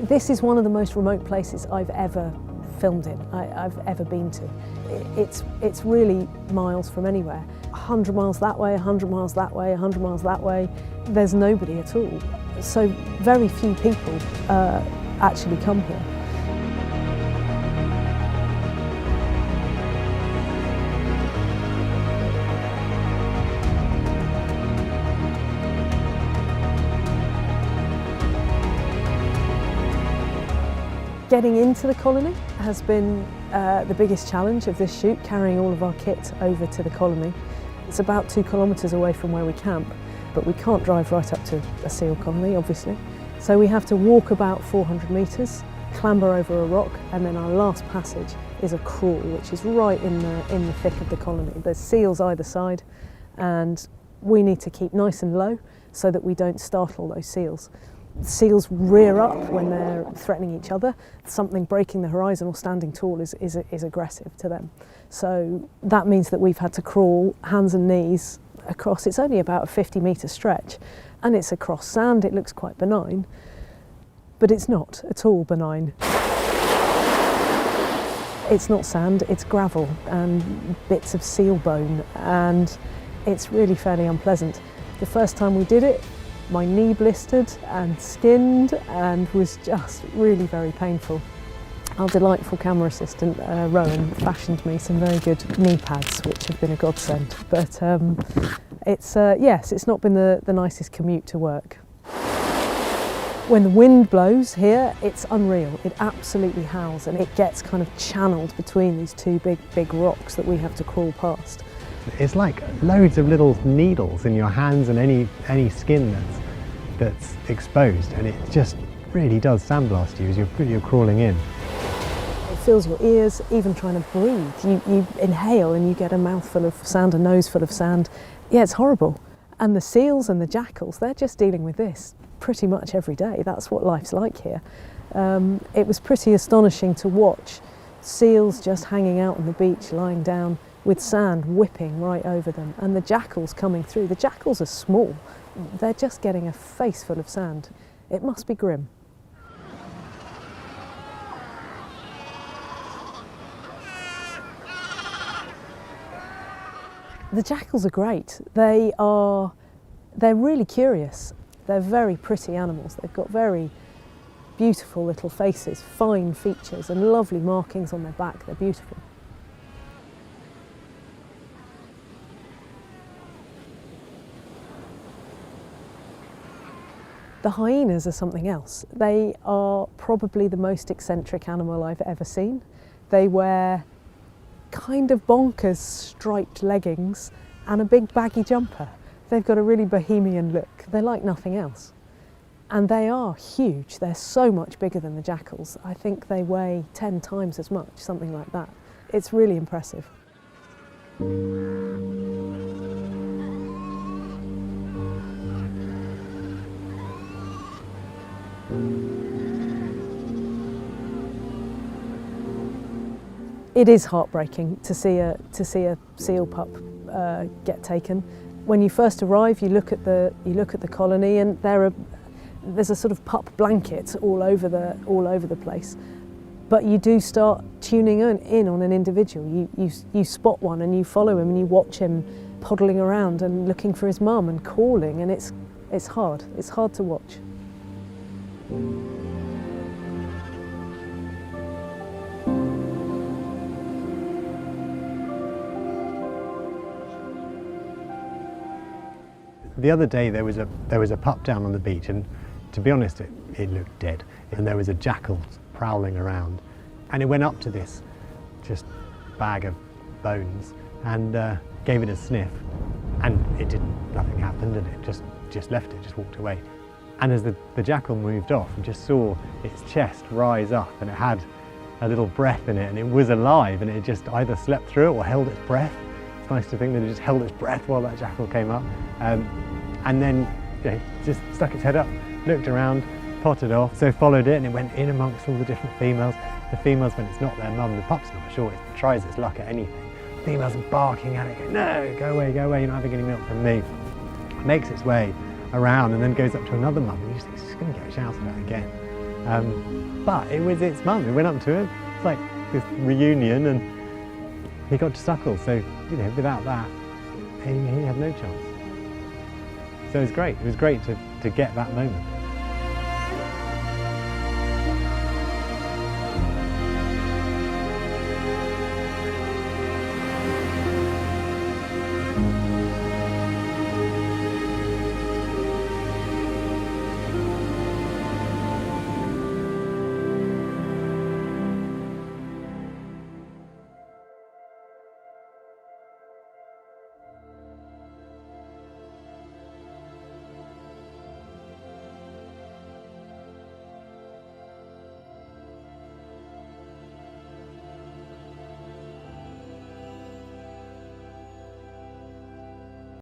This is one of the most remote places I've ever filmed in, I've ever been to. It's really miles from anywhere. 100 miles that way, 100 miles that way, 100 miles that way. There's nobody at all. So very few people actually come here. Getting into the colony has been the biggest challenge of this shoot, carrying all of our kit over to the colony. It's about 2 kilometres away from where we camp, but we can't drive right up to a seal colony, obviously. So we have to walk about 400 metres, clamber over a rock, and then our last passage is a crawl, which is right in the thick of the colony. There's seals either side, and we need to keep nice and low so that we don't startle those seals. Seals rear up when they're threatening each other. Something breaking the horizon or standing tall is aggressive to them. So that means that we've had to crawl hands and knees across. It's only about a 50-metre stretch, and it's across sand. It looks quite benign, but it's not at all benign. It's not sand, it's gravel and bits of seal bone, and it's really fairly unpleasant. The first time we did it, my knee blistered and skinned and was just really very painful. Our delightful camera assistant, Rowan, fashioned me some very good knee pads, which have been a godsend. But yes, it's not been the nicest commute to work. When the wind blows here, it's unreal. It absolutely howls, and it gets kind of channeled between these two big rocks that we have to crawl past. It's like loads of little needles in your hands and any skin that's exposed, and it just really does sandblast you as you're crawling in. It fills your ears, even trying to breathe. You inhale and you get a mouthful of sand, a nose full of sand. Yeah, it's horrible. And the seals and the jackals, they're just dealing with this pretty much every day. That's what life's like here. It was pretty astonishing to watch seals just hanging out on the beach, lying down, with sand whipping right over them, and the jackals coming through. The jackals are small. They're just getting a face full of sand. It must be grim. The jackals are great. They're really curious. They're very pretty animals. They've got very beautiful little faces, fine features, and lovely markings on their back. They're beautiful. The hyenas are something else. They are probably the most eccentric animal I've ever seen. They wear kind of bonkers striped leggings and a big baggy jumper. They've got a really bohemian look. They're like nothing else. And they are huge. They're so much bigger than the jackals. I think they weigh 10 times as much, something like that. It's really impressive. It is heartbreaking to see a seal pup get taken. When you first arrive, you look at the colony, and there's a sort of pup blanket all over the place. But you do start tuning in on an individual. You spot one and you follow him and you watch him poddling around and looking for his mum and calling, and it's hard. It's hard to watch. The other day there was a pup down on the beach, and to be honest it looked dead, and there was a jackal prowling around, and it went up to this just bag of bones and gave it a sniff, and nothing happened, and it just left it, just walked away. And as the jackal moved off, and just saw its chest rise up, and it had a little breath in it, and it was alive, and it just either slept through it or held its breath. It's nice to think that it just held its breath while that jackal came up, and then just stuck its head up, looked around, potted off, so followed it, and it went in amongst all the different females. The females, when it's not their mum, the pup's not sure, it tries its luck at anything. The females are barking at it, going, no, go away, you're not having any milk from me. It makes its way around and then goes up to another mum, and you just think, it's going to get shouted at again. But it was its mum. It went up to it. It's like this reunion, and he got to suckle. So, you know, without that, he had no chance. So it was great. It was great to get that moment.